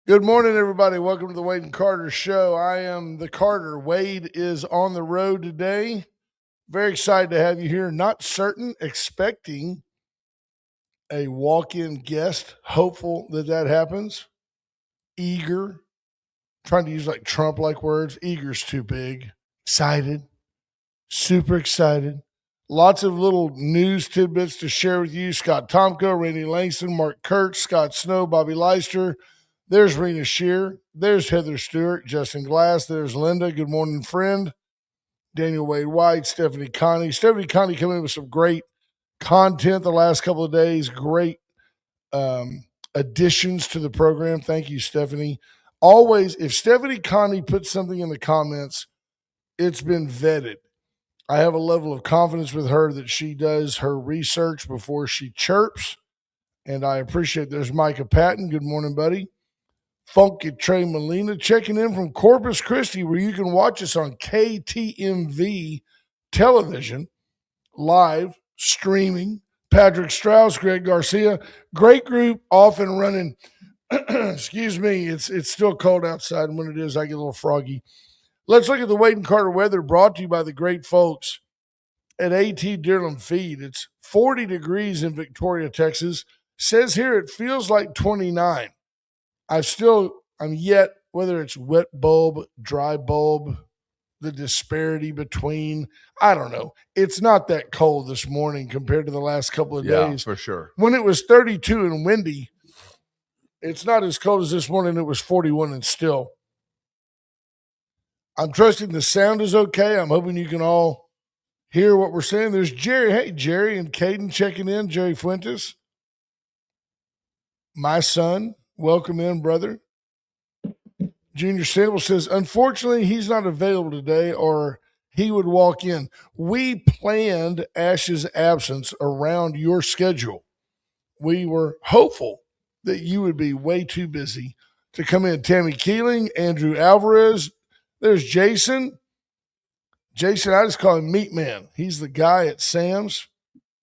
Good morning, everybody. Welcome to the Wade and Carter Show. I am the Carter. Wade is on the road today. Very excited to have you here. Not certain, expecting a walk-in guest. Hopeful that happens. Eager, trying to use like Trump-like words. Eager's too big. Excited, super excited. Lots of little news tidbits to share with you. Scott Tomko, Randy Langston, Mark Kurtz, Scott Snow, Bobby Leister. There's Rena Shear. There's Heather Stewart, Justin Glass. There's Linda. Good morning, friend. Daniel Wade White, Stephanie Connie. Stephanie Connie coming in with some great content the last couple of days. Great additions to the program. Thank you, Stephanie. Always, if Stephanie Connie puts something in the comments, it's been vetted. I have a level of confidence with her that she does her research before she chirps, and I appreciate. There's Micah Patton. Good morning, buddy. Funky Trey Molina checking in from Corpus Christi, where you can watch us on KTMV television, live, streaming. Patrick Strauss, Greg Garcia, great group, off and running. Excuse me, it's still cold outside, and when it is, I get a little froggy. Let's look at the Wade and Carter weather, brought to you by the great folks at AT Deerland Feed. It's 40 degrees in Victoria, Texas. Says here it feels like 29. I'm yet, whether it's wet bulb, dry bulb, the disparity between, I don't know. It's not that cold this morning compared to the last couple of days. For sure. When it was 32 and windy, it's not as cold as this morning. It was 41 and still. I'm trusting the sound is okay. I'm hoping you can all hear what we're saying. There's Jerry. Hey, Jerry and Caden checking in. Jerry Fuentes. My son. Welcome in, brother. Junior Sandwell says, unfortunately, he's not available today or he would walk in. We planned Ash's absence around your schedule. We were hopeful that you would be way too busy to come in. Tammy Keeling, Andrew Alvarez. There's Jason. Jason, I just call him Meat Man. He's the guy at Sam's.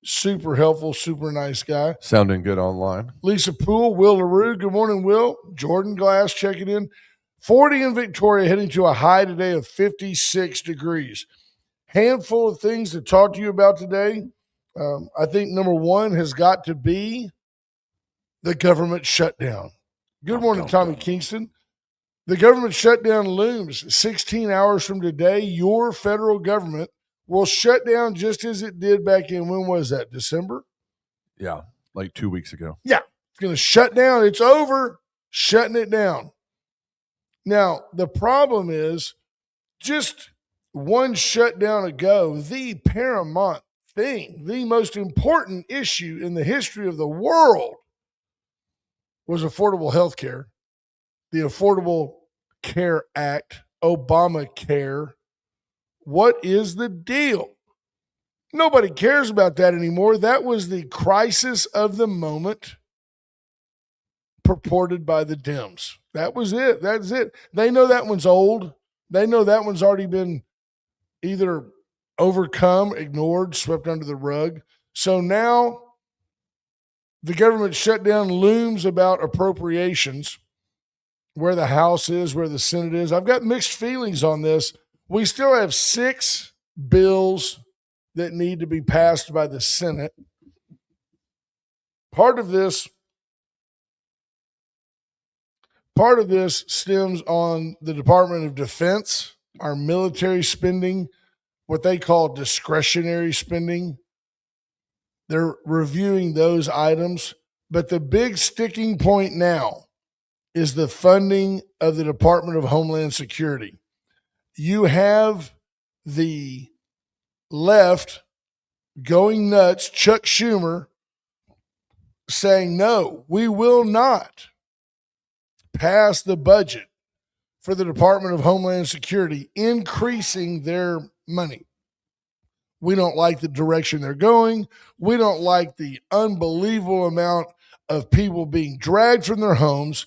Super helpful, super nice guy. Sounding good online. Lisa Poole, Will LaRue. Good morning, Will. Jordan Glass checking in. 40 in Victoria, heading to a high today of 56 degrees. Handful of things to talk to you about today. I think number one has got to be the government shutdown. Good morning, Tommy Kingston. The government shutdown looms. 16 hours from today, your federal government will shut down just as it did back in, when was that, December? Yeah, like 2 weeks ago. Yeah, it's going to shut down. It's over, shutting it down. Now, the problem is, just one shutdown ago, the paramount thing, the most important issue in the history of the world was affordable health care, the Affordable Care Act, Obamacare. What is the deal? Nobody cares about that anymore. That was the crisis of the moment purported by the Dems. That was it. That's it. They know that one's old. They know that one's already been either overcome, ignored, swept under the rug. So now the government shutdown looms about appropriations, where the House is, where the Senate is. I've got mixed feelings on this. We still have 6 bills that need to be passed by the Senate. Part of this stems on the Department of Defense, our military spending, what they call discretionary spending. They're reviewing those items. But the big sticking point now is the funding of the Department of Homeland Security. You have the left going nuts, Chuck Schumer saying, no, we will not pass the budget for the Department of Homeland Security, increasing their money. We don't like the direction they're going. We don't like the unbelievable amount of people being dragged from their homes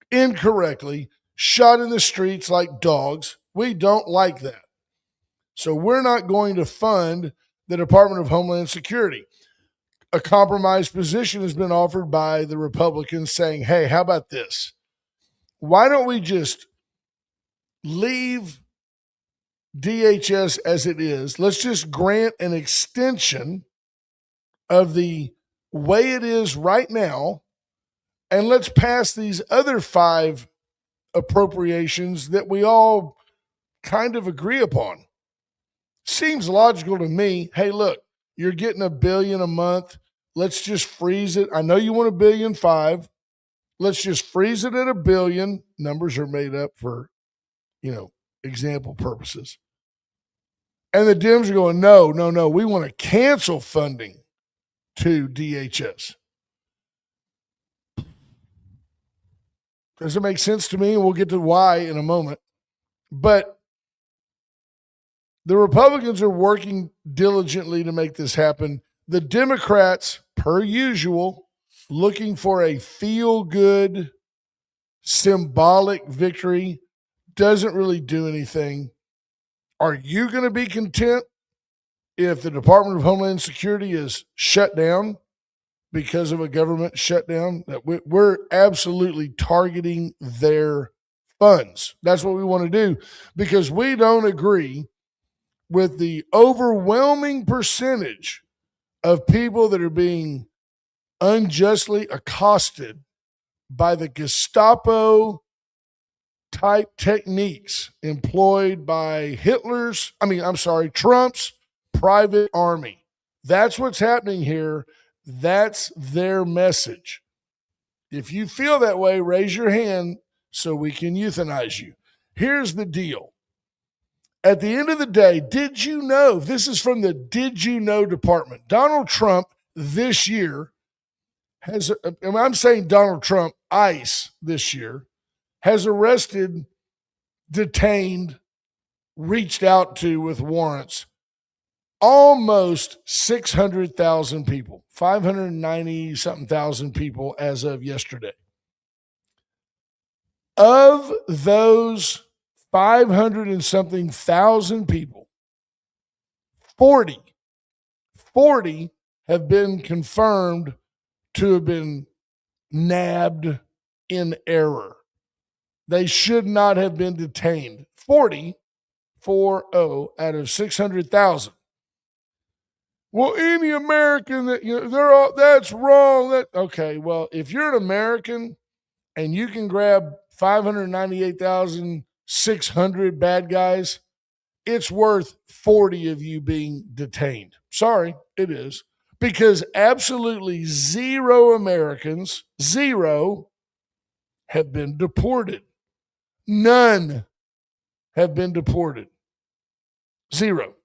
incorrectly, shot in the streets like dogs. We don't like that. So we're not going to fund the Department of Homeland Security. A compromised position has been offered by the Republicans saying, hey, how about this? why don't we just leave DHS as it is? Let's just grant an extension of the way it is right now, and let's pass these other 5 appropriations that we all kind of agree upon. Seems logical to me. Hey, look, you're getting $1 billion a month. Let's just freeze it. I know you want $1.5 billion. Let's just freeze it at $1 billion. Numbers are made up for, example purposes. And the Dems are going, no. We want to cancel funding to DHS. Does it make sense to me? And we'll get to why in a moment. But the Republicans are working diligently to make this happen. The Democrats, per usual, looking for a feel-good, symbolic victory, doesn't really do anything. Are you going to be content if the Department of Homeland Security is shut down because of a government shutdown? We're absolutely targeting their funds. That's what we want to do, because we don't agree with the overwhelming percentage of people that are being unjustly accosted by the Gestapo type techniques employed by Trump's private army. That's what's happening here. That's their message. If you feel that way, raise your hand so we can euthanize you. Here's the deal. At the end of the day, did you know? This is from the Did You Know department. Donald Trump this year I'm saying Donald Trump, ICE this year, has arrested, detained, reached out to with warrants almost 600,000 people, 590-something thousand people as of yesterday. Of those 500 and something thousand people, 40 have been confirmed to have been nabbed in error. They should not have been detained. 40 out of 600,000. Well, any American that that's wrong. Okay. Well, if you're an American and you can grab 598,600 bad guys, it's worth 40 of you being detained. Sorry, it is. Because absolutely zero Americans, have been deported. None have been deported. Zero.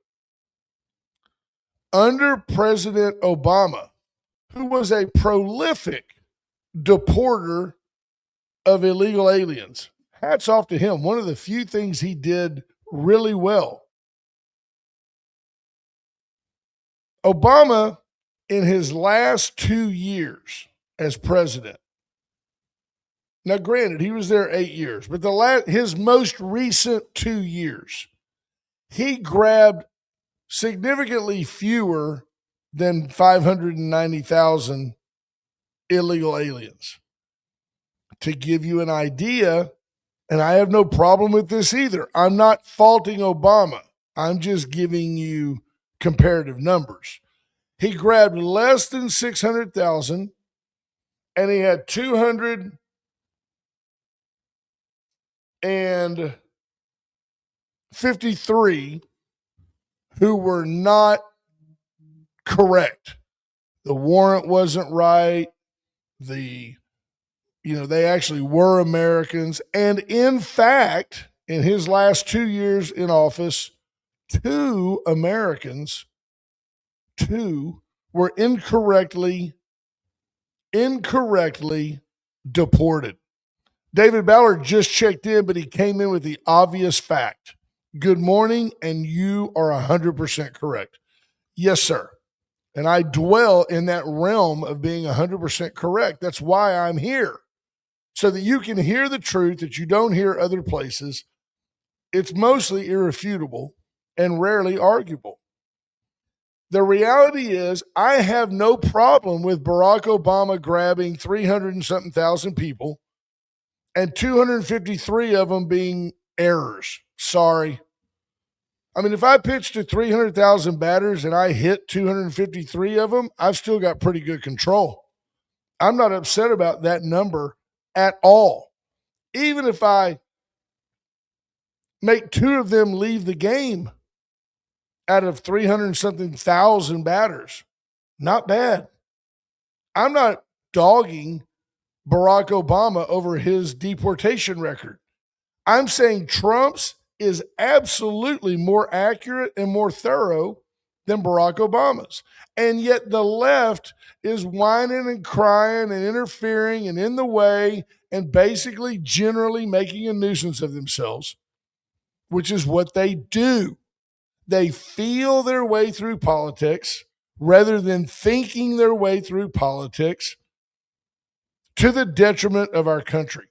Under President Obama, who was a prolific deporter of illegal aliens, hats off to him. One of the few things he did really well. Obama, in his last 2 years as president, now granted, he was there 8 years, but his most recent 2 years, he grabbed significantly fewer than 590,000 illegal aliens. To give you an idea, and I have no problem with this either, I'm not faulting Obama. I'm just giving you comparative numbers. He grabbed less than 600,000, and he had 253 who were not correct. The warrant wasn't right. They actually were Americans. And in fact, in his last 2 years in office, 2 Americans, 2 were incorrectly deported. David Ballard just checked in, but he came in with the obvious fact. Good morning, and you are 100% correct. Yes, sir. And I dwell in that realm of being 100% correct. That's why I'm here, so that you can hear the truth that you don't hear other places. It's mostly irrefutable and rarely arguable. The reality is, I have no problem with Barack Obama grabbing 300 and something thousand people and 253 of them being errors. Sorry. I mean, if I pitch to 300,000 batters and I hit 253 of them, I've still got pretty good control. I'm not upset about that number at all. Even if I make 2 of them leave the game out of 300 something thousand batters, not bad. I'm not dogging Barack Obama over his deportation record. I'm saying Trump's is absolutely more accurate and more thorough than Barack Obama's. And yet the left is whining and crying and interfering and in the way and basically generally making a nuisance of themselves, which is what they do. They feel their way through politics rather than thinking their way through politics to the detriment of our country.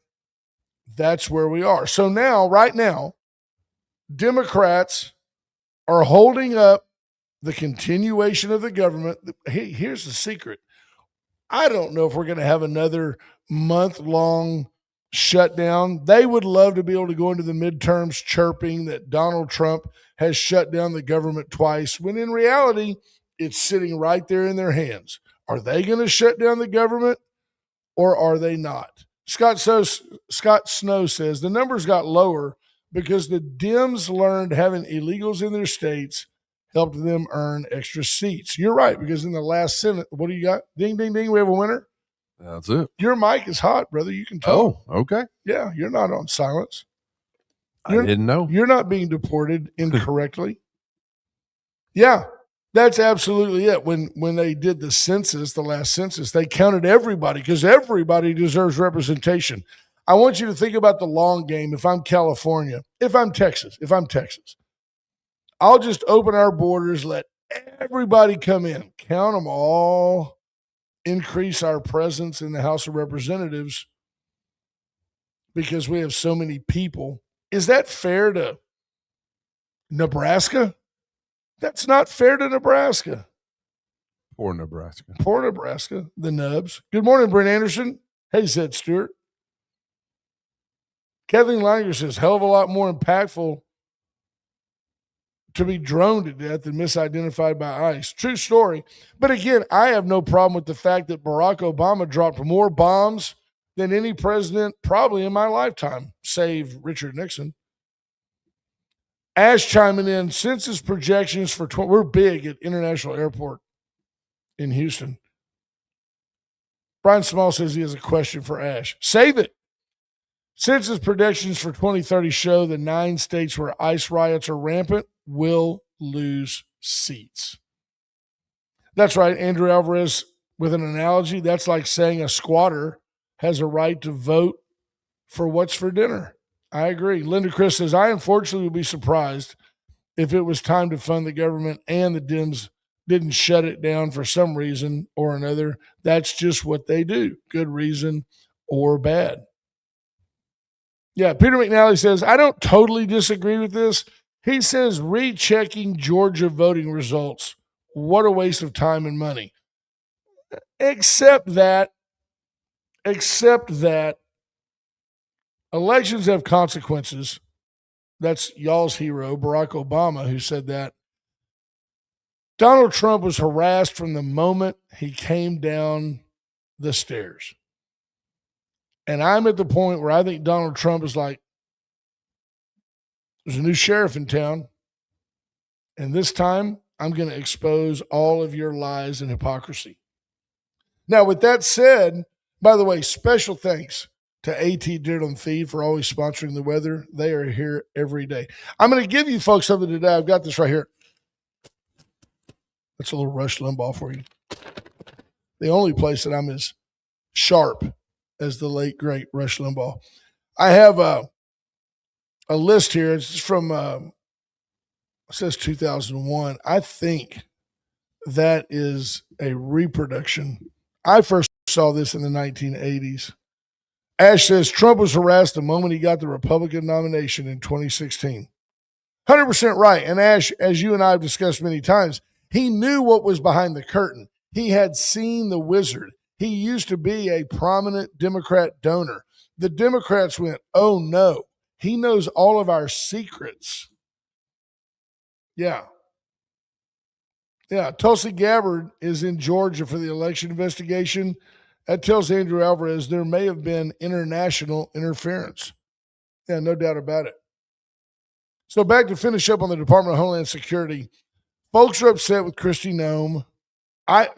That's where we are. So now, right now, Democrats are holding up the continuation of the government. Hey, here's the secret. I don't know if we're going to have another month-long shutdown. They would love to be able to go into the midterms chirping that Donald Trump has shut down the government twice, when in reality, it's sitting right there in their hands. Are they going to shut down the government or are they not? Scott Snow says the numbers got lower because the Dems learned having illegals in their states helped them earn extra seats. You're right, because in the last Senate, what do you got? Ding, ding, ding, we have a winner. That's it. Your mic is hot, brother. You can talk. Oh, okay. Yeah, you're not on silence. I didn't know. You're not being deported incorrectly. Yeah, that's absolutely it. When they did the census, the last census, they counted everybody because everybody deserves representation. I want you to think about the long game. If I'm California, if I'm Texas, I'll just open our borders, let everybody come in, count them all, increase our presence in the House of Representatives because we have so many people. Is that fair to Nebraska? That's not fair to Nebraska. Poor Nebraska. Poor Nebraska, the Nubs. Good morning, Brent Anderson. Hey, said Stewart. Kathleen Langer says, hell of a lot more impactful to be droned to death than misidentified by ICE. True story. But again, I have no problem with the fact that Barack Obama dropped more bombs than any president probably in my lifetime, save Richard Nixon. Ash chiming in, census projections for we're big at International Airport in Houston. Brian Small says he has a question for Ash. Save it. Census predictions for 2030 show the 9 states where ICE riots are rampant will lose seats. That's right, Andrew Alvarez, with an analogy, that's like saying a squatter has a right to vote for what's for dinner. I agree. Linda Chris says, I unfortunately would be surprised if it was time to fund the government and the Dems didn't shut it down for some reason or another. That's just what they do, good reason or bad. Yeah, Peter McNally says, I don't totally disagree with this. He says, rechecking Georgia voting results. What a waste of time and money. Except that elections have consequences. That's y'all's hero, Barack Obama, who said that. Donald Trump was harassed from the moment he came down the stairs. And I'm at the point where I think Donald Trump is like, there's a new sheriff in town, and this time I'm going to expose all of your lies and hypocrisy. Now, with that said, by the way, special thanks to AT Dirt on Feed for always sponsoring the weather. They are here every day. I'm going to give you folks something today. I've got this right here. That's a little Rush Limbaugh for you. The only place that I'm as sharp as the late, great Rush Limbaugh. I have a list here. It's from, it says 2001. I think that is a reproduction. I first saw this in the 1980s. Ash says Trump was harassed the moment he got the Republican nomination in 2016. 100% right. And Ash, as you and I have discussed many times, he knew what was behind the curtain. He had seen the wizard. He used to be a prominent Democrat donor. The Democrats went, oh no, he knows all of our secrets. Yeah. Yeah. Tulsi Gabbard is in Georgia for the election investigation. That tells Andrew Alvarez there may have been international interference. Yeah, no doubt about it. So back to finish up on the Department of Homeland Security. Folks are upset with Kristi Noem. I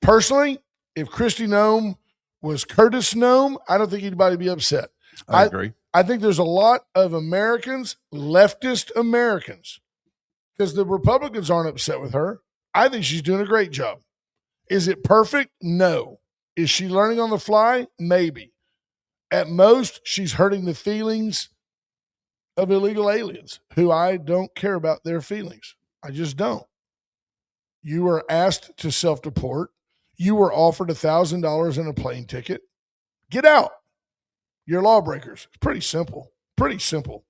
personally, if Kristi Noem was Curtis Noem, I don't think anybody would be upset. I agree. I think there's a lot of Americans, leftist Americans, because the Republicans aren't upset with her. I think she's doing a great job. Is it perfect? No. Is she learning on the fly? Maybe. At most, she's hurting the feelings of illegal aliens who I don't care about their feelings. I just don't. You were asked to self-deport. You were offered $1,000 in a plane ticket. Get out. You're lawbreakers. It's pretty simple. Pretty simple.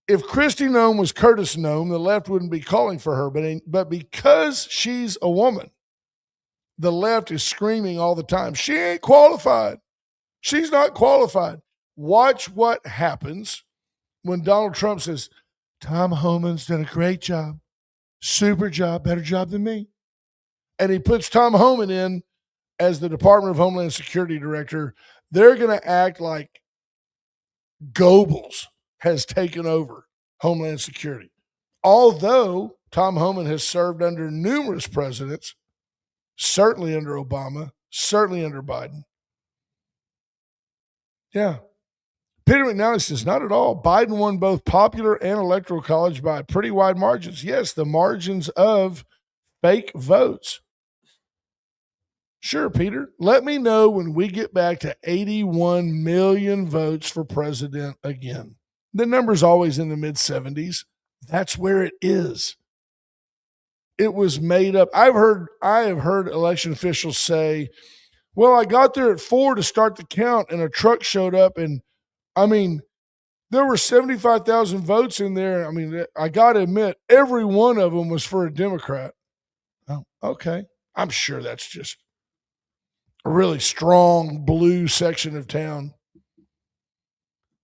If Kristi Noem was Curtis Noem, the left wouldn't be calling for her. But because she's a woman, the left is screaming all the time, she ain't qualified. She's not qualified. Watch what happens when Donald Trump says, Tom Homan's done a great job. Super job, better job than me. And he puts Tom Homan in as the Department of Homeland Security director. They're going to act like Goebbels has taken over Homeland Security. Although Tom Homan has served under numerous presidents, certainly under Obama, certainly under Biden. Yeah. Peter McNally says, not at all. Biden won both popular and electoral college by pretty wide margins. Yes, the margins of fake votes. Sure, Peter. Let me know when we get back to 81 million votes for president again. The number's always in the mid-70s. That's where it is. It was made up. I have heard election officials say, well, I got there at 4 to start the count, and a truck showed up, and I mean, there were 75,000 votes in there. I mean, I got to admit, every one of them was for a Democrat. Oh, okay. I'm sure that's just a really strong blue section of town.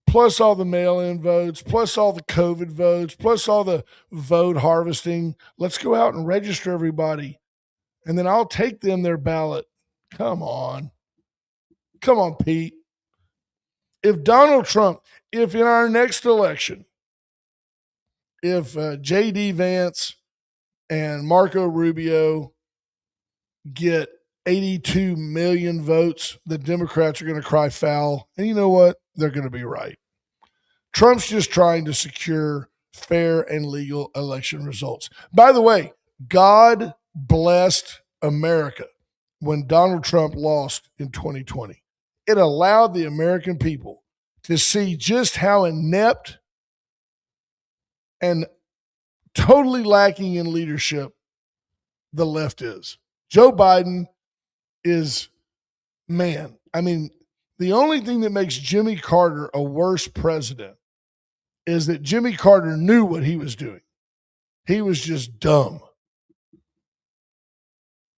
Plus all the mail-in votes, plus all the COVID votes, plus all the vote harvesting. Let's go out and register everybody, and then I'll take them their ballot. Come on. Come on, Pete. If Donald Trump, if in our next election, if J.D. Vance and Marco Rubio get 82 million votes, the Democrats are going to cry foul. And you know what? They're going to be right. Trump's just trying to secure fair and legal election results. By the way, God blessed America when Donald Trump lost in 2020. It allowed the American people to see just how inept and totally lacking in leadership the left is. Joe Biden is, man, I mean, the only thing that makes Jimmy Carter a worse president is that Jimmy Carter knew what he was doing. He was just dumb.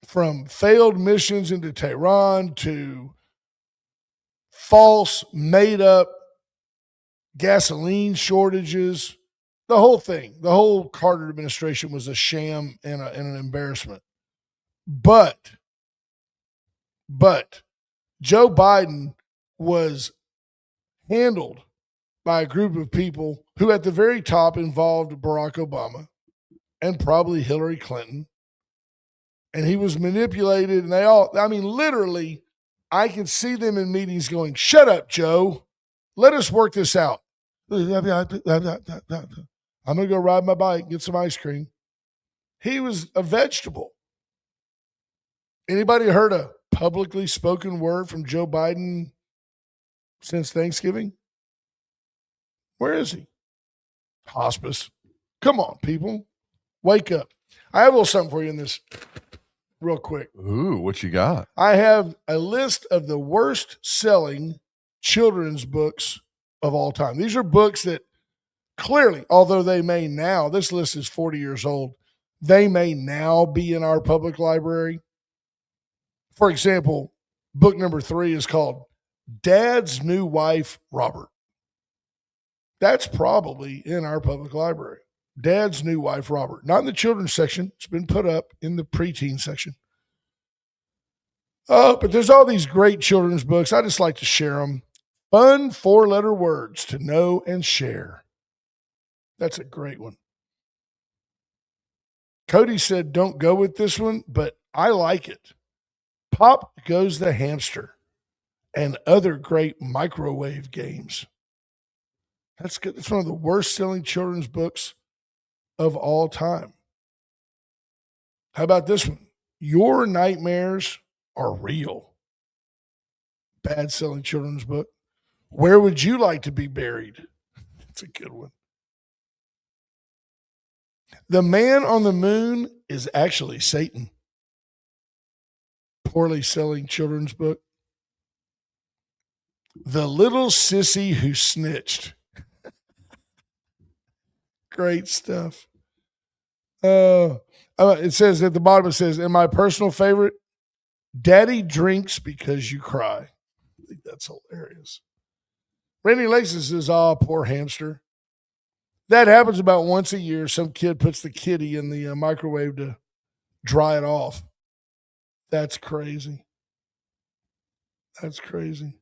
From failed missions into Tehran to false, made-up gasoline shortages, the whole thing, the whole Carter administration was a sham and an embarrassment. But Joe Biden was handled by a group of people who at the very top involved Barack Obama and probably Hillary Clinton. And he was manipulated, and they all, I mean, literally, I can see them in meetings going, shut up, Joe. Let us work this out. I'm going to go ride my bike, get some ice cream. He was a vegetable. Anybody heard a publicly spoken word from Joe Biden since Thanksgiving? Where is he? Hospice. Come on, people. Wake up. I have a little something for you in this real quick. Ooh, what you got? I have a list of the worst selling children's books of all time. These are books that clearly, although they may now, this list is 40 years old, they may now be in our public library. For example, book number 3 is called Dad's New Wife, Robert. That's probably in our public library. Dad's New Wife, Robert. Not in the children's section. It's been put up in the preteen section. Oh, but there's all these great children's books. I just like to share them. Fun 4-letter words to know and share. That's a great one. Cody said, don't go with this one, but I like it. Pop Goes the Hamster and other great microwave games. That's good. It's one of the worst selling children's books of all time. How about this one? Your Nightmares Are Real. Bad selling children's book. Where Would You Like to Be Buried? That's a good one. The Man on the Moon is Actually Satan. Poorly selling children's book. The Little Sissy Who Snitched. Great stuff. It says at the bottom, it says, and my personal favorite, Daddy Drinks Because You Cry. I think that's hilarious. Randy Laces says, oh, poor hamster. That happens about once a year. Some kid puts the kitty in the microwave to dry it off. That's crazy. That's crazy.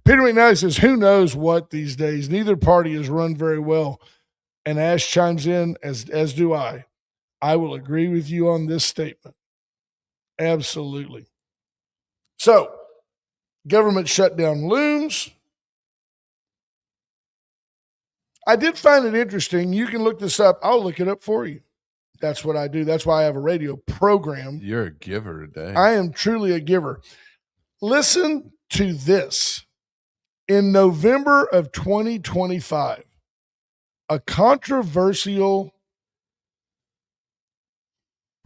Peter McNally says, who knows what these days? Neither party is run very well. And Ash chimes in, as do I. I will agree with you on this statement. Absolutely. So, government shutdown looms. I did find it interesting. You can look this up. I'll look it up for you. That's what I do. That's why I have a radio program. You're a giver today. I am truly a giver. Listen to this. In November of 2025, a controversial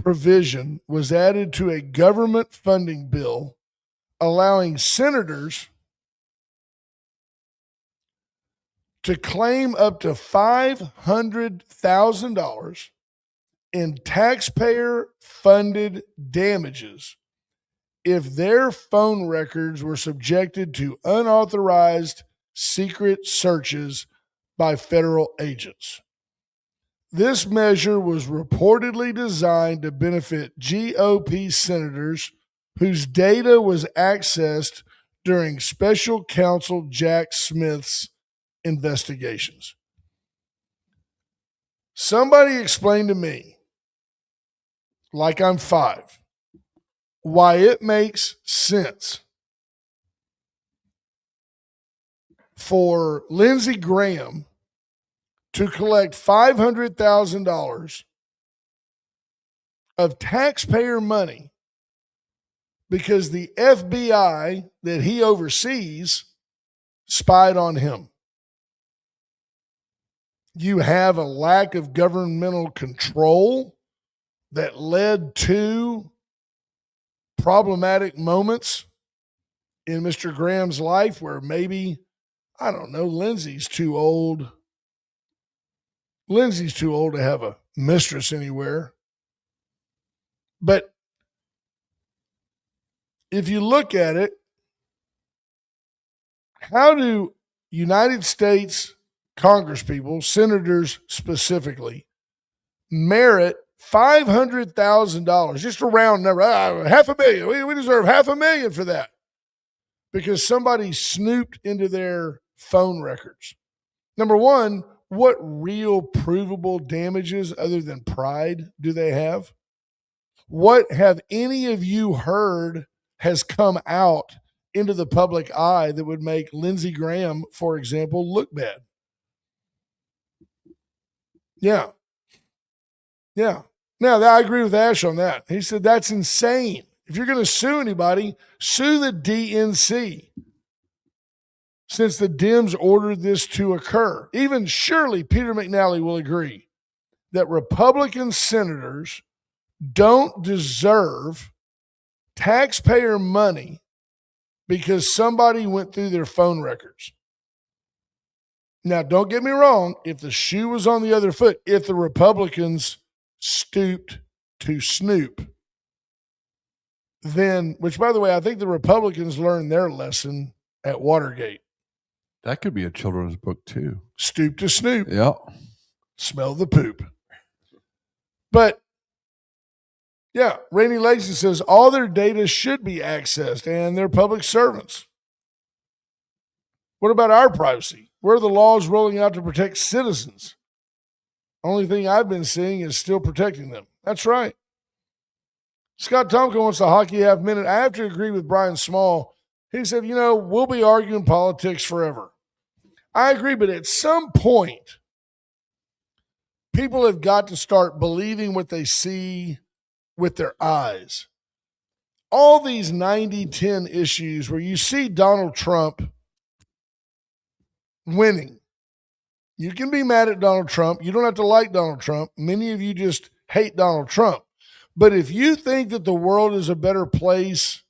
provision was added to a government funding bill allowing senators to claim up to $500,000 in taxpayer-funded damages if their phone records were subjected to unauthorized secret searches by federal agents. This measure was reportedly designed to benefit GOP senators whose data was accessed during special counsel Jack Smith's investigations. Somebody explain to me, like I'm 5, why it makes sense for Lindsey Graham to collect $500,000 of taxpayer money because the FBI that he oversees spied on him. You have a lack of governmental control that led to problematic moments in Mr. Graham's life where maybe, I don't know, Lindsay's too old. Lindsay's too old to have a mistress anywhere. But if you look at it, how do United States congresspeople, senators specifically, merit $500,000, just a round number, $500,000. We deserve $500,000 for that because somebody snooped into their phone records. Number one, what real provable damages other than pride do they have? What have any of you heard has come out into the public eye that would make Lindsey Graham, for example, look bad? Yeah. Yeah. Now, I agree with Ash on that. He said that's insane. If you're going to sue anybody, sue the DNC. Since the Dems ordered this to occur. Even surely Peter McNally will agree that Republican senators don't deserve taxpayer money because somebody went through their phone records. Now, don't get me wrong. If the shoe was on the other foot, if the Republicans stooped to snoop, then, which by the way, I think the Republicans learned their lesson at Watergate. That could be a children's book too. Stoop to snoop. Yeah. Smell the poop. But yeah, Rainy Langston says all their data should be accessed and they're public servants. What about our privacy? Where are the laws rolling out to protect citizens? Only thing I've been seeing is still protecting them. That's right. Scott Tomko wants the hockey half minute. I have to agree with Brian Small. He said, we'll be arguing politics forever. I agree, but at some point, people have got to start believing what they see with their eyes. All these 90-10 issues where you see Donald Trump winning. You can be mad at Donald Trump. You don't have to like Donald Trump. Many of you just hate Donald Trump. But if you think that the world is a better place,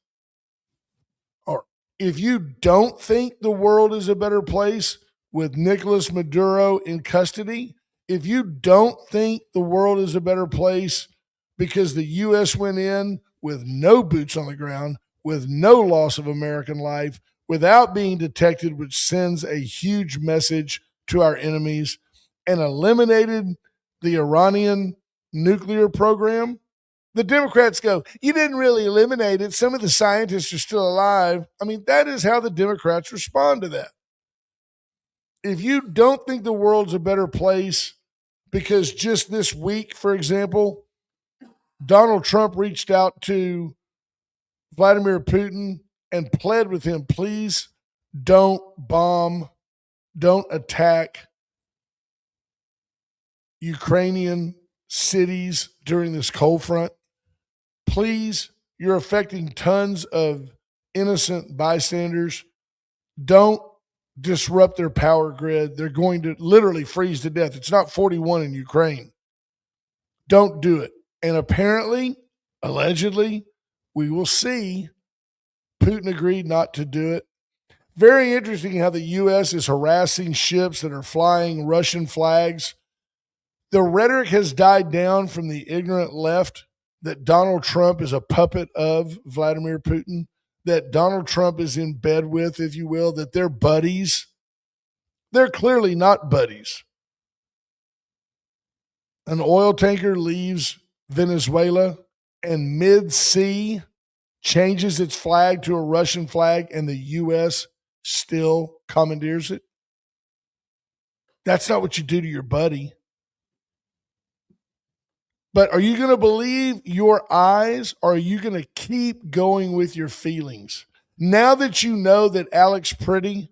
or if you don't think the world is a better place with Nicolas Maduro in custody, if you don't think the world is a better place because the U.S. went in with no boots on the ground, with no loss of American life, without being detected, which sends a huge message to our enemies, and eliminated the Iranian nuclear program, the Democrats go, you didn't really eliminate it. Some of the scientists are still alive. I mean, that is how the Democrats respond to that. If you don't think the world's a better place because just this week, for example, Donald Trump reached out to Vladimir Putin and pled with him, please don't bomb, don't attack Ukrainian cities during this cold front. Please, you're affecting tons of innocent bystanders. Don't disrupt their power grid. They're going to literally freeze to death. It's not 41 in Ukraine. Don't do it. And apparently, allegedly, we will see Putin agreed not to do it. Very interesting how the U.S. is harassing ships that are flying Russian flags. The rhetoric has died down from the ignorant left that Donald Trump is a puppet of Vladimir Putin, that Donald Trump is in bed with, if you will, that they're buddies. They're clearly not buddies. An oil tanker leaves Venezuela and mid-sea changes its flag to a Russian flag and the U.S. still commandeers it. That's not what you do to your buddy. But are you going to believe your eyes, or are you going to keep going with your feelings? Now that you know that Alex Pretty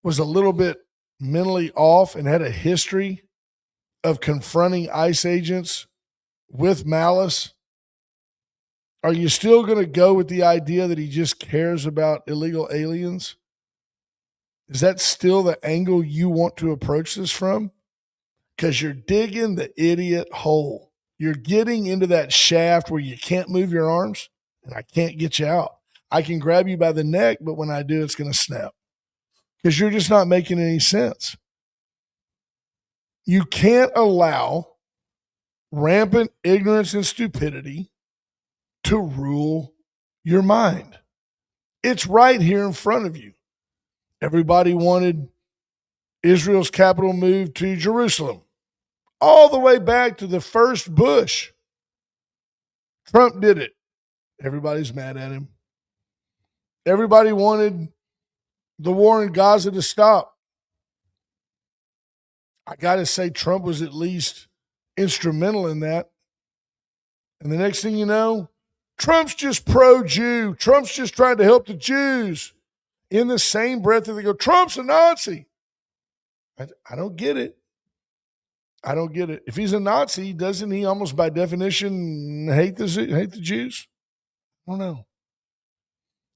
was a little bit mentally off and had a history of confronting ICE agents with malice, are you still going to go with the idea that he just cares about illegal aliens? Is that still the angle you want to approach this from? Because you're digging the idiot hole. You're getting into that shaft where you can't move your arms, and I can't get you out. I can grab you by the neck, but when I do, it's going to snap. Because you're just not making any sense. You can't allow rampant ignorance and stupidity to rule your mind. It's right here in front of you. Everybody wanted Israel's capital moved to Jerusalem, all the way back to the first Bush. Trump did it. Everybody's mad at him. Everybody wanted the war in Gaza to stop. I got to say, Trump was at least instrumental in that. And the next thing you know, Trump's just pro-Jew. Trump's just trying to help the Jews. In the same breath that they go, Trump's a Nazi. I don't get it. I don't get it. If he's a Nazi, doesn't he almost by definition hate the Jews? I don't know.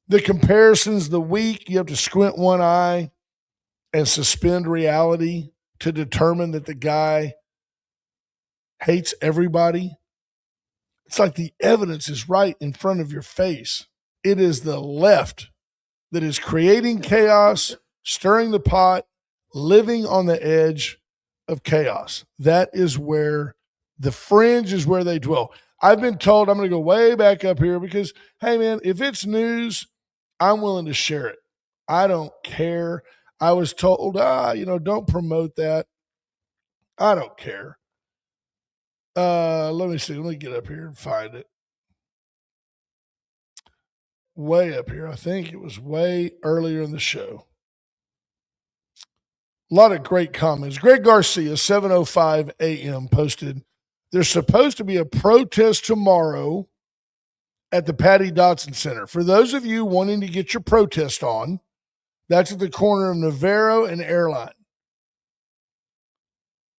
The comparison's the weak. You have to squint one eye and suspend reality to determine that the guy hates everybody. It's like the evidence is right in front of your face. It is the left that is creating chaos, stirring the pot, living on the edge of chaos. That is where the fringe is where they dwell. I've been told, I'm going to go way back up here because, hey, man, if it's news I'm willing to share it. I don't care. I was told, don't promote that. I don't care. Let me see. Let me get up here and find it. Way up here. I think it was way earlier in the show. A lot of great comments. Greg Garcia, 7:05 a.m. posted, there's supposed to be a protest tomorrow at the Patty Dotson Center. For those of you wanting to get your protest on, that's at the corner of Navarro and Airline.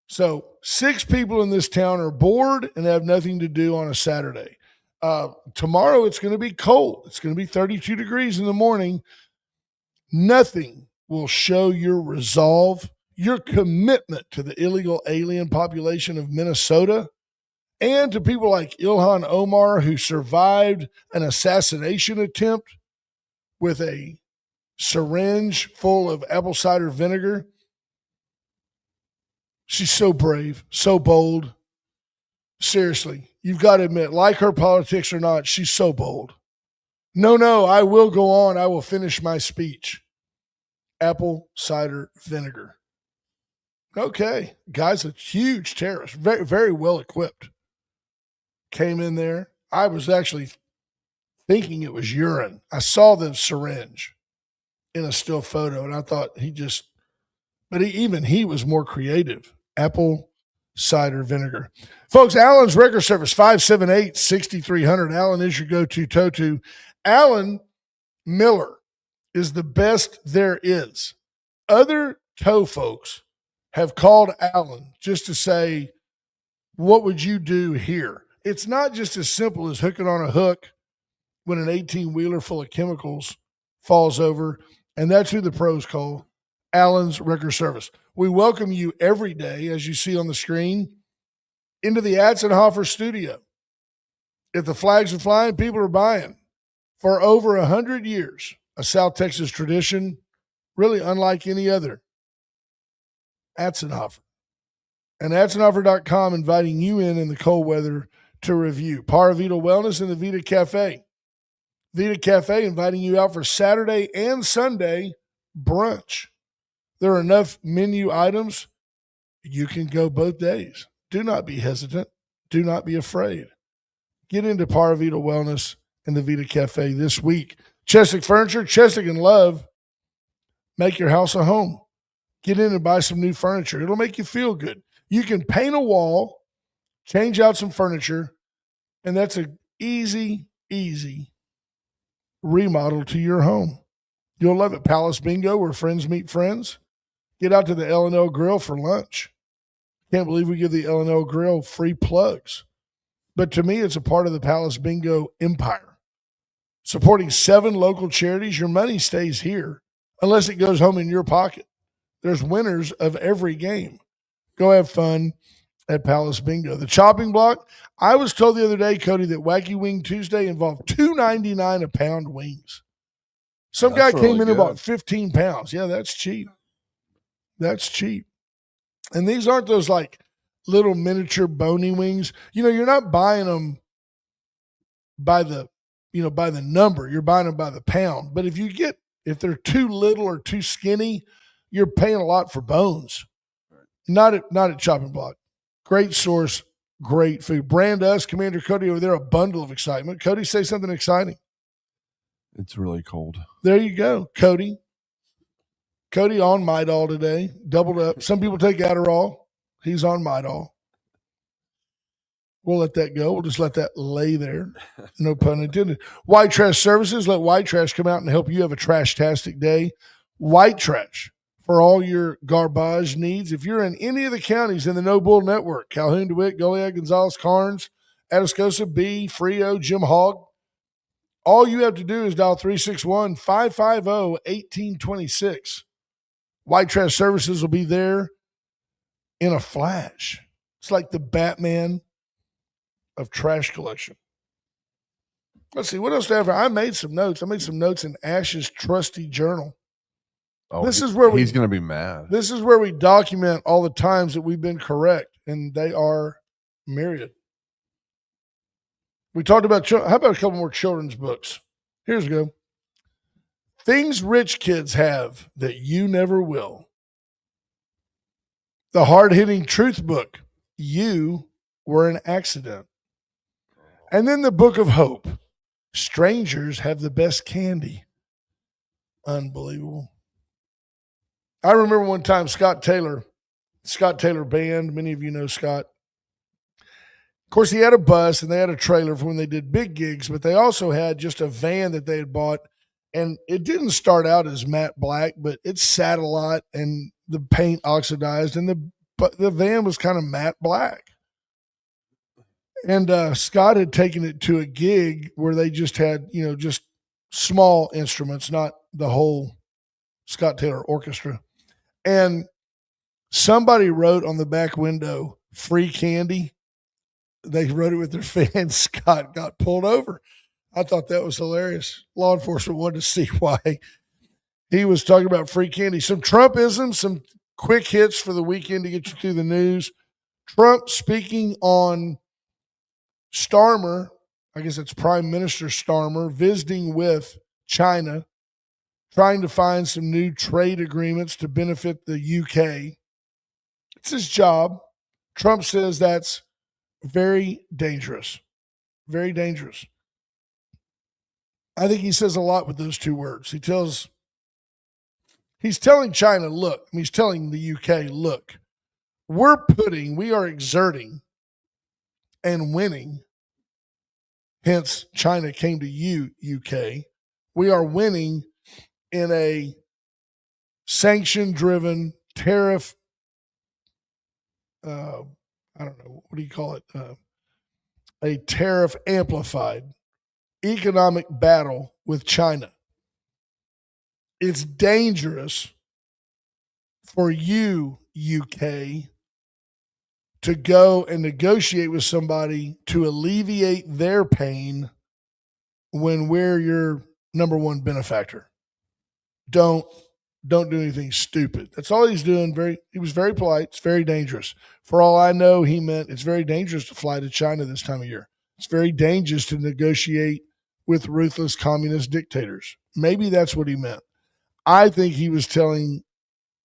So 6 people in this town are bored and have nothing to do on a Saturday. Tomorrow it's going to be cold. It's going to be 32 degrees in the morning. Nothing will show your resolve, your commitment to the illegal alien population of Minnesota, and to people like Ilhan Omar, who survived an assassination attempt with a syringe full of apple cider vinegar. She's so brave, so bold. Seriously, you've got to admit, like her politics or not, she's so bold. No, I will go on. I will finish my speech. Apple cider vinegar. Okay, guy's a huge terrorist, very, very well equipped. Came in there. I was actually thinking it was urine. I saw the syringe in a still photo, and I thought even he was more creative. Apple cider vinegar. Folks, Allen's Record Service, 578-6300. Allen is your go-to tow-to. Allen Miller is the best there is. Other tow folks have called Allen just to say, what would you do here? It's not just as simple as hooking on a hook when an 18-wheeler full of chemicals falls over, and that's who the pros call Allen's Record Service. We welcome you every day, as you see on the screen, into the Atzenhofer studio. If the flags are flying, people are buying. For over 100 years, a South Texas tradition, really unlike any other. Atzenhofer. And Atzenhofer.com inviting you in the cold weather to review. Paravita Wellness and the Vita Cafe. Vita Cafe inviting you out for Saturday and Sunday brunch. There are enough menu items. You can go both days. Do not be hesitant. Do not be afraid. Get into Paravita Wellness and the Vita Cafe this week. Cheswick Furniture, Cheswick and Love. Make your house a home. Get in and buy some new furniture. It'll make you feel good. You can paint a wall, change out some furniture, and that's an easy remodel to your home. You'll love it. Palace Bingo, where friends meet friends. Get out to the L&L Grill for lunch. Can't believe we give the L&L Grill free plugs. But to me, it's a part of the Palace Bingo empire. Supporting 7 local charities, your money stays here unless it goes home in your pocket. There's winners of every game. Go have fun at Palace Bingo. The chopping block, I was told the other day, Cody, that Wacky Wing Tuesday involved $2.99 a pound wings. Some guy came in and bought 15 pounds. Yeah, that's cheap. That's cheap. And these aren't those like little miniature bony wings. You're not buying them by the number. You're buying them by the pound. But if they're too little or too skinny, you're paying a lot for bones. Not at Chopping Block. Great source, great food. Brand us, Commander Cody over there, a bundle of excitement. Cody, say something exciting. It's really cold. There you go, Cody. Cody on Midol today, doubled up. Some people take Adderall. He's on Midol. We'll let that go. We'll just let that lay there. No pun intended. White Trash Services. Let White Trash come out and help you have a trash-tastic day. White Trash for all your garbage needs. If you're in any of the counties in the No Bull Network, Calhoun, DeWitt, Goliad, Gonzales, Carnes, Atascosa, B, Frio, Jim Hogg, all you have to do is dial 361-550-1826. White Trash Services will be there in a flash. It's like the Batman of trash collection. Let's see, what else do I have? I made some notes. I made some notes in Ash's trusty journal. Oh, he's going to be mad. This is where we document all the times that we've been correct, and they are myriad. We talked about, how about a couple more children's books? Here's a go. Things rich kids have that you never will. The hard-hitting truth book. You were an accident. And then the book of hope. Strangers have the best candy. Unbelievable. I remember one time Scott Taylor Band. Many of you know Scott. Of course, he had a bus and they had a trailer for when they did big gigs, but they also had just a van that they had bought. And it didn't start out as matte black, but it sat a lot and the paint oxidized and the van was kind of matte black. And Scott had taken it to a gig where they just had, just small instruments, not the whole Scott Taylor orchestra. And somebody wrote on the back window, free candy. They wrote it with their fans. Scott got pulled over. I thought that was hilarious. Law enforcement wanted to see why he was talking about free candy. Some Trumpism, some quick hits for the weekend to get you through the news. Trump speaking on Starmer, I guess it's Prime Minister Starmer, visiting with China, trying to find some new trade agreements to benefit the UK. It's his job. Trump says that's very dangerous. Very dangerous. I think he says a lot with those two words. He's telling China, look, he's telling the UK, look, we are exerting and winning. Hence, China came to you, UK. We are winning in a sanction-driven tariff. I don't know, what do you call it? A tariff amplified economic battle with China. It's dangerous for you, UK, to go and negotiate with somebody to alleviate their pain when we're your number one benefactor. Don't do anything stupid. That's all he's doing. He was very polite. It's very dangerous. For all I know, he meant it's very dangerous to fly to China this time of year. It's very dangerous to negotiate with ruthless communist dictators. Maybe that's what he meant. I think he was telling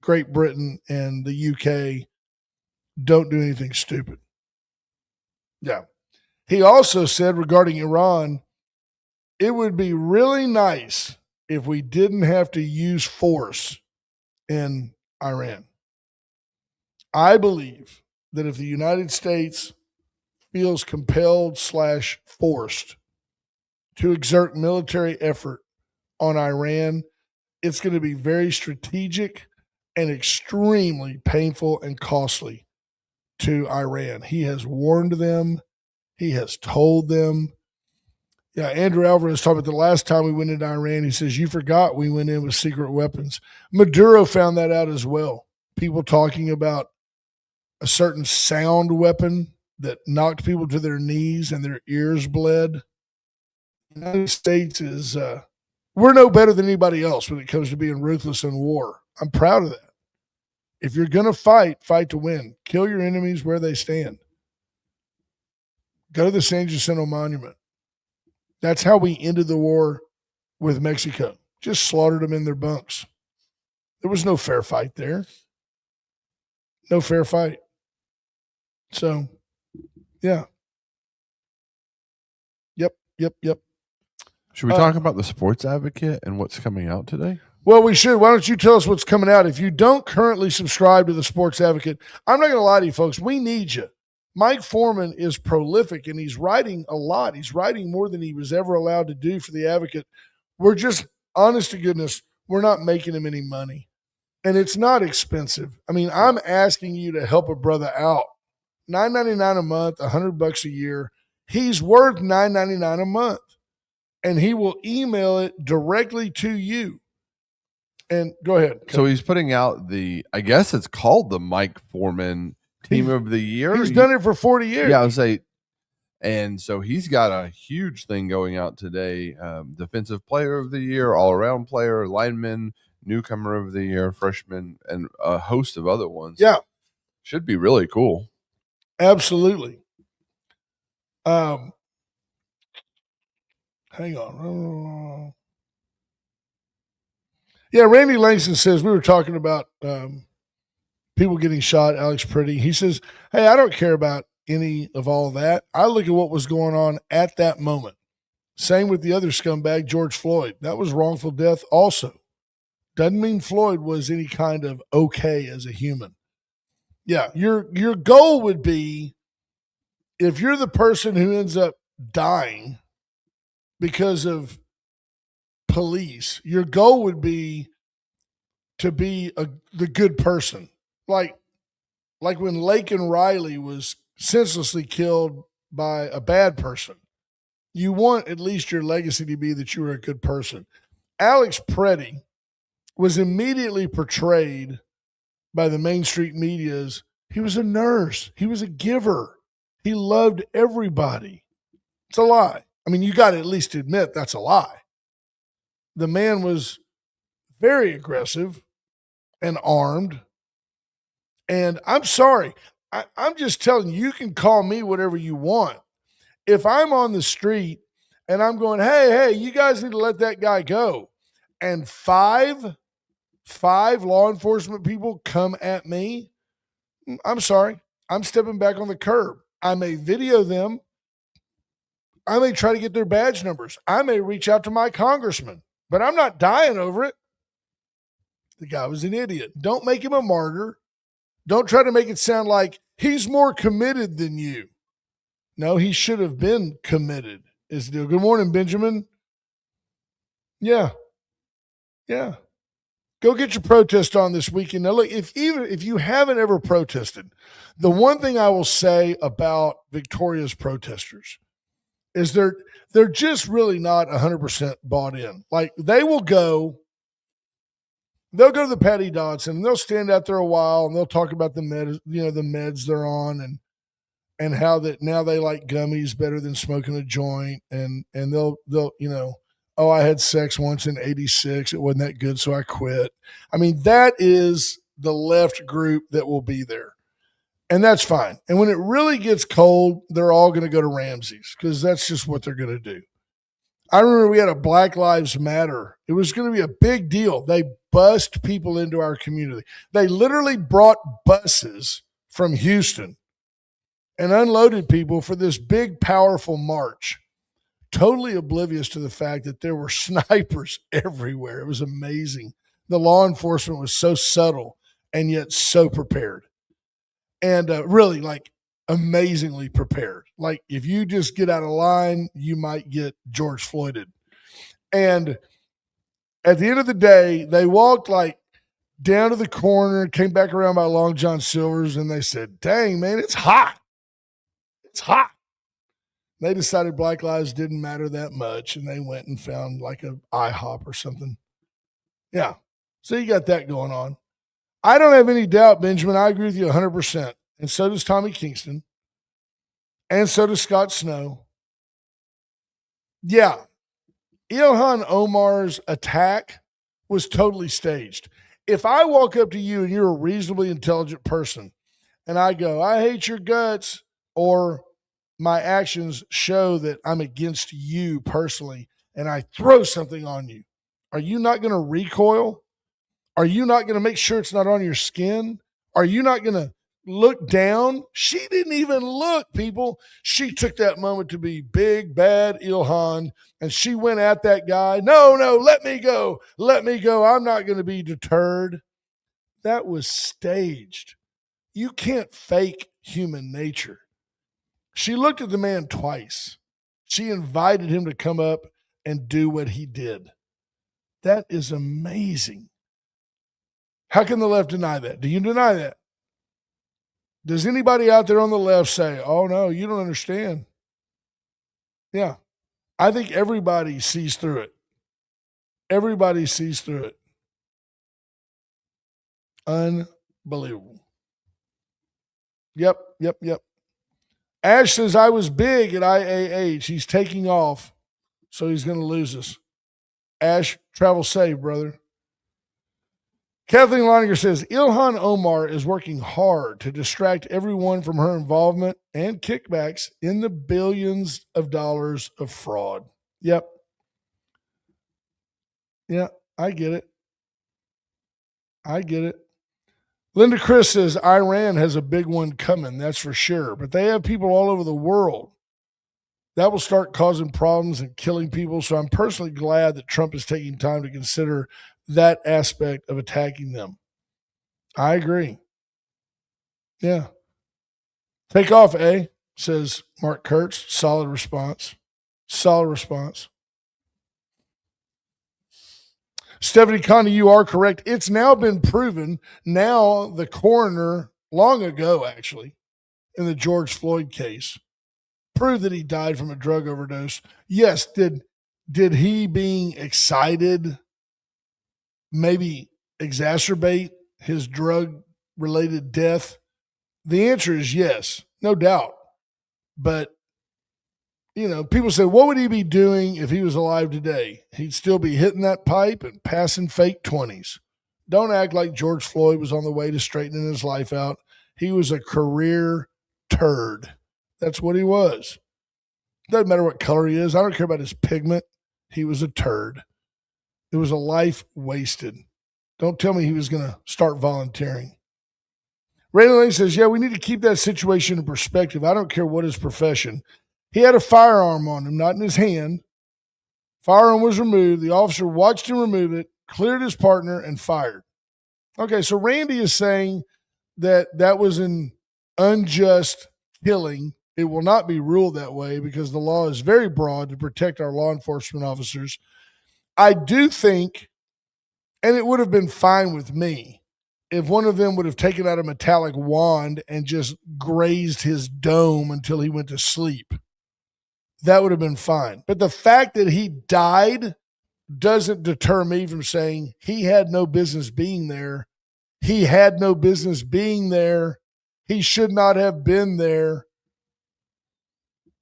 Great Britain and the UK, don't do anything stupid. Yeah. He also said regarding Iran, it would be really nice if we didn't have to use force in Iran. I believe that if the United States feels compelled / forced to exert military effort on Iran, it's going to be very strategic and extremely painful and costly to Iran. He has warned them. He has told them. Yeah, Andrew Alvarez talked about the last time we went into Iran. He says, you forgot we went in with secret weapons. Maduro found that out as well. People talking about a certain sound weapon that knocked people to their knees and their ears bled. The United States is, we're no better than anybody else when it comes to being ruthless in war. I'm proud of that. If you're going to fight to win. Kill your enemies where they stand. Go to the San Jacinto Monument. That's how we ended the war with Mexico. Just slaughtered them in their bunks. There was no fair fight there. No fair fight. So, yeah. Yep. Should we talk about the Sports Advocate and what's coming out today? Well, we should. Why don't you tell us what's coming out? If you don't currently subscribe to the Sports Advocate, I'm not going to lie to you, folks. We need you. Mike Foreman is prolific, and he's writing a lot. He's writing more than he was ever allowed to do for the Advocate. We're just, honest to goodness, we're not making him any money. And it's not expensive. I mean, I'm asking you to help a brother out. $9.99 a month, $100 a year. He's worth $9.99 a month. And he will email it directly to you. And go ahead. So he's putting out I guess it's called the Mike Foreman Team of the Year. He's done it for 40 years. Yeah, I would say. And so he's got a huge thing going out today. Defensive Player of the Year, All-Around Player, Lineman, Newcomer of the Year, Freshman, and a host of other ones. Yeah. Should be really cool. Absolutely. Hang on. Yeah, Randy Langston says we were talking about people getting shot, Alex Pretty. He says, hey, I don't care about any of all that. I look at what was going on at that moment. Same with the other scumbag, George Floyd. That was wrongful death also. Doesn't mean Floyd was any kind of okay as a human. Yeah, your goal would be, if you're the person who ends up dying because of police, your goal would be to be the good person. Like when Laken Riley was senselessly killed by a bad person. You want at least your legacy to be that you were a good person. Alex Preddy was immediately portrayed by the mainstream media as he was a nurse, he was a giver, he loved everybody. It's a lie. I mean, you got to at least admit that's a lie. The man was very aggressive and armed. And I'm sorry, I'm just telling you, you can call me whatever you want. If I'm on the street and I'm going, hey, you guys need to let that guy go, and five law enforcement people come at me, I'm sorry, I'm stepping back on the curb. I may video them. I may try to get their badge numbers. I may reach out to my congressman, but I'm not dying over it. The guy was an idiot. Don't make him a martyr. Don't try to make it sound like he's more committed than you. No, he should have been committed. Is the deal. Good morning, Benjamin. Yeah. Go get your protest on this weekend. Now, look, if you haven't ever protested, the one thing I will say about Victoria's protesters is they're just really not 100% bought in. Like they'll go to the Patty Dodson and they'll stand out there a while and they'll talk about the meds they're on and how that now they like gummies better than smoking a joint, and they'll oh, I had sex once in 86, it wasn't that good so I quit. I mean, that is the left group that will be there. And that's fine. And when it really gets cold, they're all going to go to Ramsey's because that's just what they're going to do. I remember we had a Black Lives Matter. It was going to be a big deal. They bussed people into our community. They literally brought buses from Houston and unloaded people for this big, powerful march, totally oblivious to the fact that there were snipers everywhere. It was amazing. The law enforcement was so subtle and yet so prepared, and really like amazingly prepared. Like if you just get out of line, you might get George Floyded. And at the end of the day, they walked like down to the corner, came back around by Long John Silver's, and they said, dang, man, it's hot. It's hot. They decided Black Lives didn't matter that much, and they went and found like a IHOP or something. Yeah. So you got that going on. I don't have any doubt, Benjamin. I agree with you 100%. And so does Tommy Kingston. And so does Scott Snow. Yeah. Ilhan Omar's attack was totally staged. If I walk up to you and you're a reasonably intelligent person and I go, I hate your guts, or my actions show that I'm against you personally, and I throw something on you, are you not going to recoil? Are you not going to make sure it's not on your skin? Are you not going to look down? She didn't even look, people. She took that moment to be big, bad Ilhan, and she went at that guy. No, let me go. Let me go. I'm not going to be deterred. That was staged. You can't fake human nature. She looked at the man twice. She invited him to come up and do what he did. That is amazing. How can the left deny that? Do you deny that? Does anybody out there on the left say, oh, no, you don't understand? Yeah. I think everybody sees through it. Everybody sees through it. Unbelievable. Yep. Ash says, I was big at IAH. He's taking off, so he's going to lose us. Ash, travel safe, brother. Kathleen Loninger says, Ilhan Omar is working hard to distract everyone from her involvement and kickbacks in the billions of dollars of fraud. Yep. Yeah, I get it. I get it. Linda Chris says Iran has a big one coming, that's for sure. But they have people all over the world. That will start causing problems and killing people. So I'm personally glad that Trump is taking time to consider that aspect of attacking them. I agree. Yeah. Take off, eh? Says Mark Kurtz. Solid response. Solid response. Stephanie Connie, you are correct. It's now been proven. Now, the coroner, long ago actually, in the George Floyd case, proved that he died from a drug overdose. Yes, did he being excited maybe exacerbate his drug related death? The answer is yes, no doubt. But people say, what would he be doing if he was alive today? He'd still be hitting that pipe and passing fake 20s. Don't act like George Floyd was on the way to straightening his life out. He was a career turd. That's what he was. Doesn't matter what color he is. I don't care about his pigment. He was a turd. It was a life wasted. Don't tell me he was going to start volunteering. Raylan Lane says, yeah, we need to keep that situation in perspective. I don't care what his profession. He had a firearm on him, not in his hand. Firearm was removed. The officer watched him remove it, cleared his partner, and fired. Okay, so Randy is saying that was an unjust killing. It will not be ruled that way because the law is very broad to protect our law enforcement officers. I do think, and it would have been fine with me, if one of them would have taken out a metallic wand and just grazed his dome until he went to sleep. That would have been fine. But the fact that he died doesn't deter me from saying he had no business being there. He had no business being there. He should not have been there.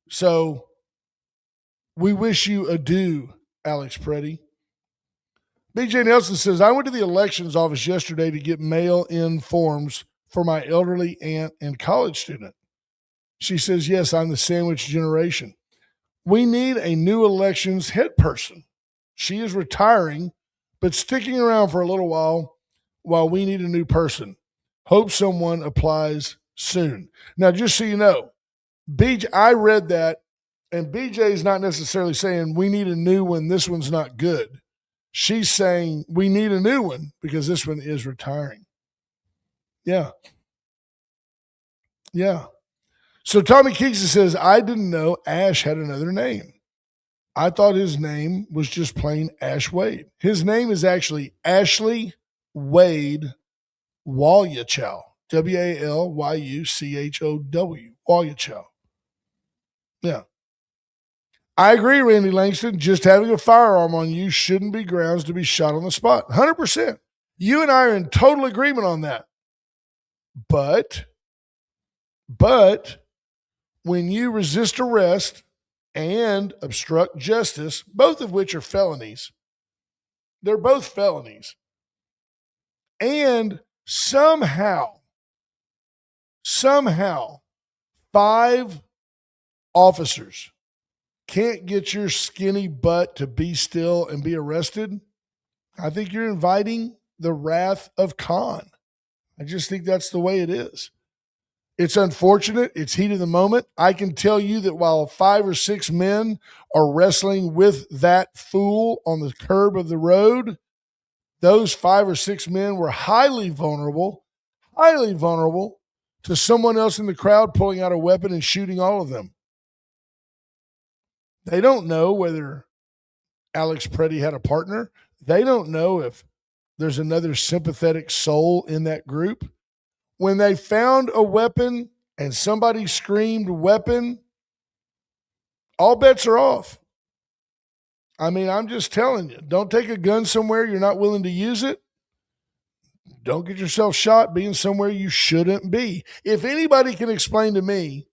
So we wish you adieu, Alex Preddy. BJ Nelson says, I went to the elections office yesterday to get mail-in forms for my elderly aunt and college student. She says, yes, I'm the sandwich generation. We need a new elections head person. She is retiring, but sticking around for a little while we need a new person. Hope someone applies soon. Now, just so you know, BJ, I read that, and BJ is not necessarily saying we need a new one, this one's not good. She's saying we need a new one because this one is retiring. Yeah. Yeah. So Tommy Keeksey says, I didn't know Ash had another name. I thought his name was just plain Ash Wade. His name is actually Ashley Wade Walyuchow. Walyuchow. Walyuchow. Yeah. I agree, Randy Langston. Just having a firearm on you shouldn't be grounds to be shot on the spot. 100%. You and I are in total agreement on that. But when you resist arrest and obstruct justice, both of which are felonies, they're both felonies, and somehow 5 officers can't get your skinny butt to be still and be arrested, I think you're inviting the wrath of Khan. I just think that's the way it is. It's unfortunate. It's heat of the moment. I can tell you that while 5 or 6 men are wrestling with that fool on the curb of the road, those 5 or 6 men were highly vulnerable to someone else in the crowd pulling out a weapon and shooting all of them. They don't know whether Alex Preddy had a partner. They don't know if there's another sympathetic soul in that group. When they found a weapon and somebody screamed weapon, all bets are off. I mean, I'm just telling you, don't take a gun somewhere you're not willing to use it. Don't get yourself shot being somewhere you shouldn't be. If anybody can explain to me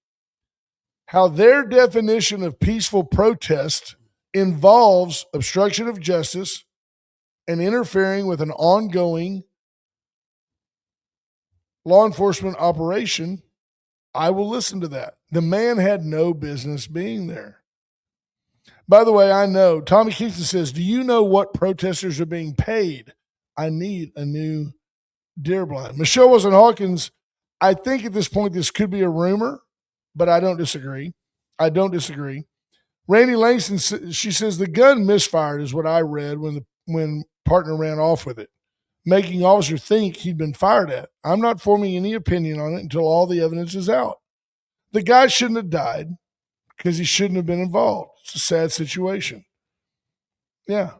how their definition of peaceful protest involves obstruction of justice and interfering with an ongoing law enforcement operation, I will listen to that. The man had no business being there. By the way, I know, Tommy Keaton says, do you know what protesters are being paid? I need a new Deer blind. Michelle Wilson Hawkins, I think at this point this could be a rumor, but I don't disagree. I don't disagree. Randy Langston, she says the gun misfired is what I read when partner ran off with it, making officer think he'd been fired at. I'm not forming any opinion on it until all the evidence is out. The guy shouldn't have died because he shouldn't have been involved. It's a sad situation. Yeah.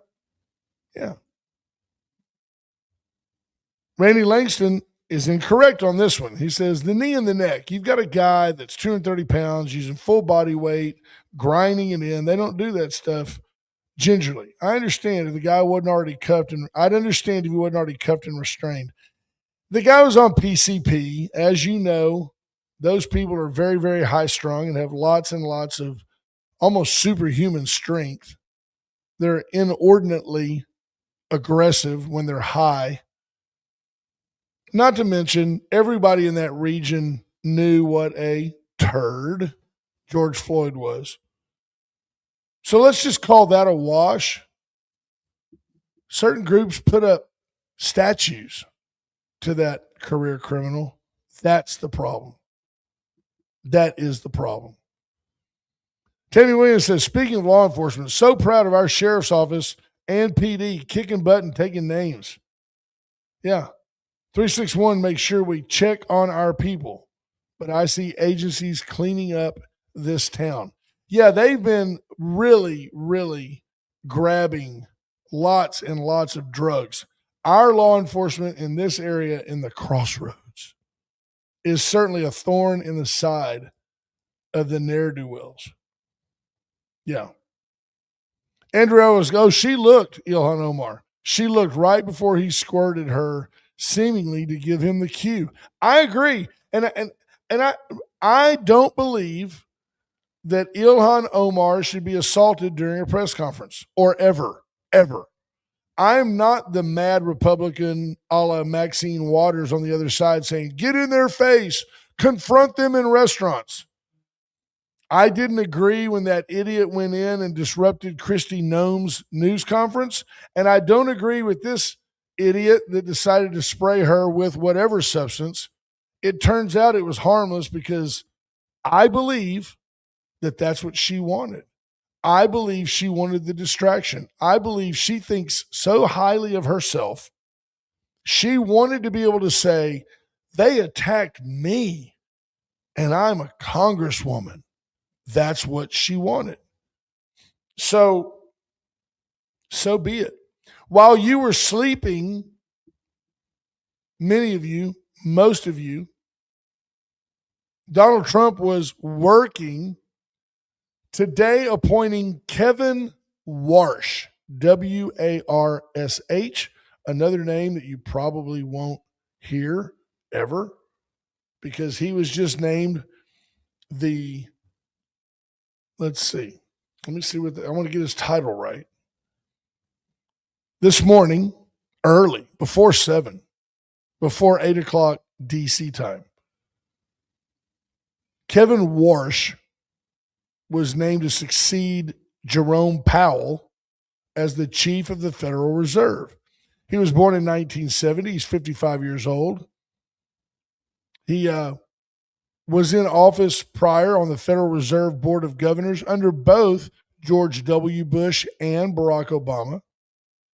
Yeah. Randy Langston is incorrect on this one. He says the knee and the neck. You've got a guy that's 230 pounds using full body weight, grinding it in. They don't do that stuff gingerly. I understand if the guy wasn't already cuffed, and I'd understand if he wasn't already cuffed and restrained. The guy was on PCP. As you know, those people are very, very high strung and have lots and lots of almost superhuman strength. They're inordinately aggressive when they're high. Not to mention, everybody in that region knew what a turd George Floyd was. So let's just call that a wash. Certain groups put up statues to that career criminal. That's the problem. That is the problem. Tammy Williams says, speaking of law enforcement, so proud of our sheriff's office and PD kicking butt and taking names. Yeah. 361 makes sure we check on our people. But I see agencies cleaning up this town. Yeah, they've been really, really grabbing lots and lots of drugs. Our law enforcement in this area in the crossroads is certainly a thorn in the side of the ne'er-do-wells. Yeah. Andrew Owens, she looked, Ilhan Omar. She looked right before he squirted her, seemingly to give him the cue. I agree. And I don't believe that Ilhan Omar should be assaulted during a press conference or ever. I'm not the mad Republican a la Maxine Waters on the other side saying, get in their face, confront them in restaurants. I didn't agree when that idiot went in and disrupted Kristi Noem's news conference, and I don't agree with this idiot that decided to spray her with whatever substance. It turns out it was harmless because I believe that that's what she wanted. I believe she wanted the distraction. I believe she thinks so highly of herself. She wanted to be able to say, they attacked me and I'm a congresswoman. That's what she wanted. So be it. While you were sleeping, many of you, most of you, Donald Trump was working today appointing Kevin Warsh, W-A-R-S-H, another name that you probably won't hear ever because he was just named the, let's see. Let me see I want to get his title right. This morning, early, before 7, before 8 o'clock DC time, Kevin Warsh was named to succeed Jerome Powell as the chief of the Federal Reserve. He was born in 1970. He's 55 years old. He was in office prior on the Federal Reserve Board of Governors under both George W. Bush and Barack Obama,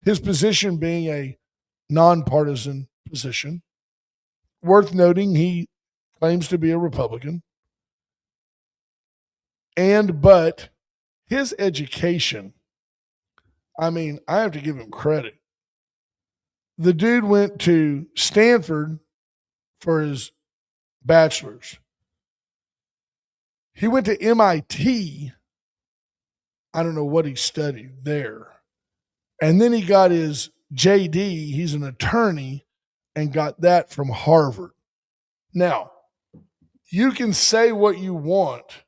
his position being a nonpartisan position. Worth noting, he claims to be a Republican. But his education, I mean, I have to give him credit. The dude went to Stanford for his bachelor's. He went to MIT. I don't know what he studied there. And then he got his JD. He's an attorney and got that from Harvard. Now, you can say what you want,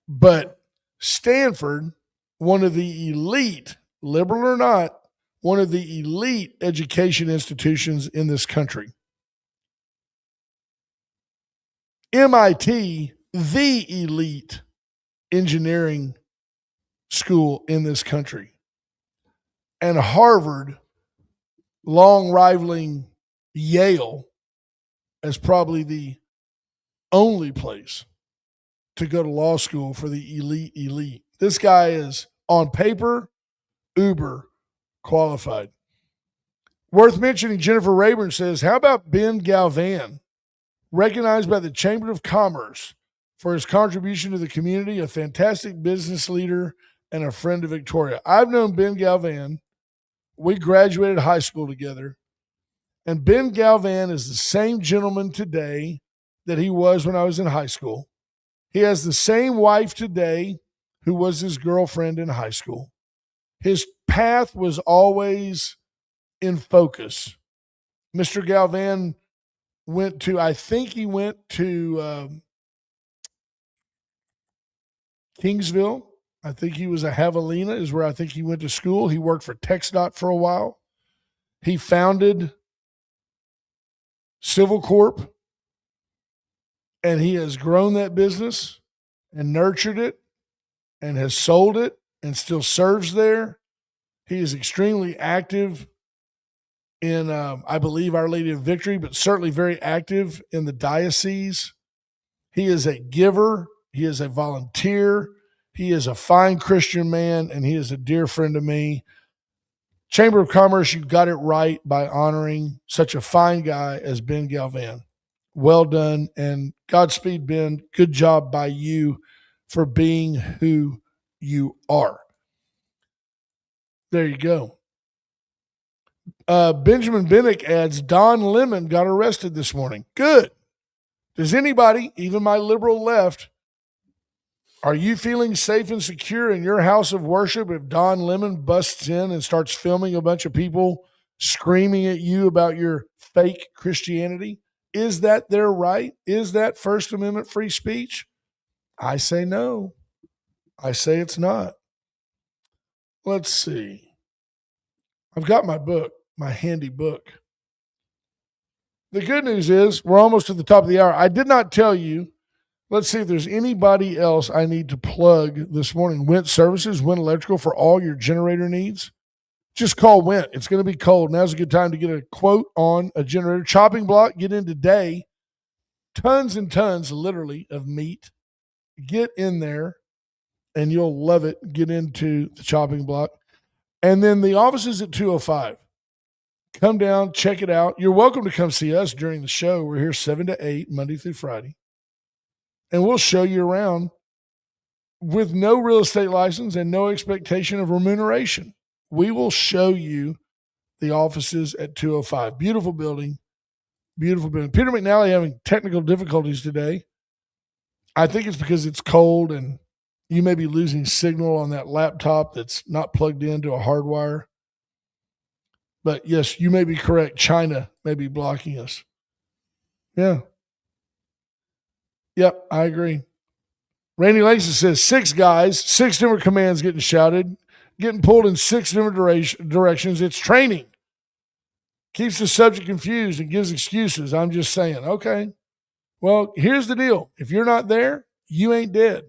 but Stanford, one of the elite, liberal or not, one of the elite education institutions in this country. MIT, the elite engineering school in this country. And Harvard, long rivaling Yale as probably the only place to go to law school for the elite. This guy is, on paper, uber qualified. Worth mentioning, Jennifer Rayburn says, how about Ben Galvan, recognized by the Chamber of Commerce for his contribution to the community, a fantastic business leader and a friend of Victoria. I've known Ben Galvan. We graduated high school together. And Ben Galvan is the same gentleman today that he was when I was in high school. He has the same wife today who was his girlfriend in high school. His path was always in focus. Mr. Galvan went to, I think he went to Kingsville. I think he was a Javelina is where I think he went to school. He worked for TxDOT for a while. He founded Civil Corp, and he has grown that business and nurtured it and has sold it and still serves there. He is extremely active in, I believe, Our Lady of Victory, but certainly very active in the diocese. He is a giver. He is a volunteer. He is a fine Christian man, and he is a dear friend of me. Chamber of Commerce, you got it right by honoring such a fine guy as Ben Galvan. Well done, and Godspeed, Ben. Good job by you for being who you are. There you go. Benjamin Bennick adds, Don Lemon got arrested this morning. Good. Does anybody, even my liberal left, are you feeling safe and secure in your house of worship if Don Lemon busts in and starts filming a bunch of people screaming at you about your fake Christianity? Is that their right? Is that First Amendment free speech? I say no. I say it's not. Let's see. I've got my book, my handy book. The good news is we're almost to the top of the hour. I did not tell you. Let's see if there's anybody else I need to plug this morning. Went Services, Went Electrical for all your generator needs. Just call Went. It's going to be cold. Now's a good time to get a quote on a generator. Chopping block, get in today. Tons and tons, literally, of meat. Get in there, and you'll love it. Get into the chopping block. And then the office is at 205. Come down, check it out. You're welcome to come see us during the show. We're here 7 to 8, Monday through Friday. And we'll show you around with no real estate license and no expectation of remuneration. We will show you the offices at 205. Beautiful building. Beautiful building. Peter McNally having technical difficulties today. I think it's because it's cold and you may be losing signal on that laptop that's not plugged into a hardwire. But yes, you may be correct. China may be blocking us. Yeah. Yep, I agree. Randy Langston says 6 guys, 6 different commands getting shouted, getting pulled in 6 different directions. It's training. Keeps the subject confused and gives excuses. I'm just saying, okay. Well, here's the deal. If you're not there, you ain't dead.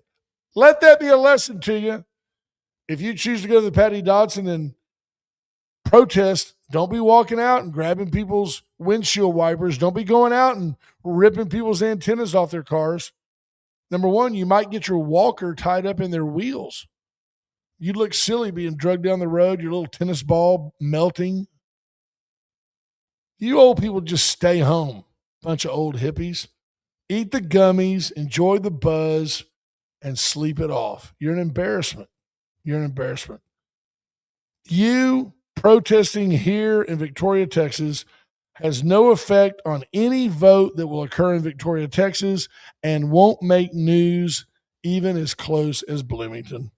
Let that be a lesson to you. If you choose to go to the Patty Dodson and protest, don't be walking out and grabbing people's windshield wipers. Don't be going out and ripping people's antennas off their cars. Number one, you might get your walker tied up in their wheels. You'd look silly being drugged down the road, your little tennis ball melting. You old people just stay home. Bunch of old hippies. Eat the gummies, enjoy the buzz, and sleep it off. You're an embarrassment. You're an embarrassment. You protesting here in Victoria, Texas, has no effect on any vote that will occur in Victoria, Texas, and won't make news even as close as Bloomington.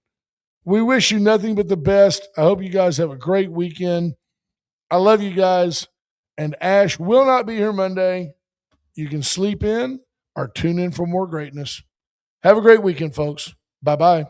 We wish you nothing but the best. I hope you guys have a great weekend. I love you guys. And Ash will not be here Monday. You can sleep in or tune in for more greatness. Have a great weekend, folks. Bye-bye.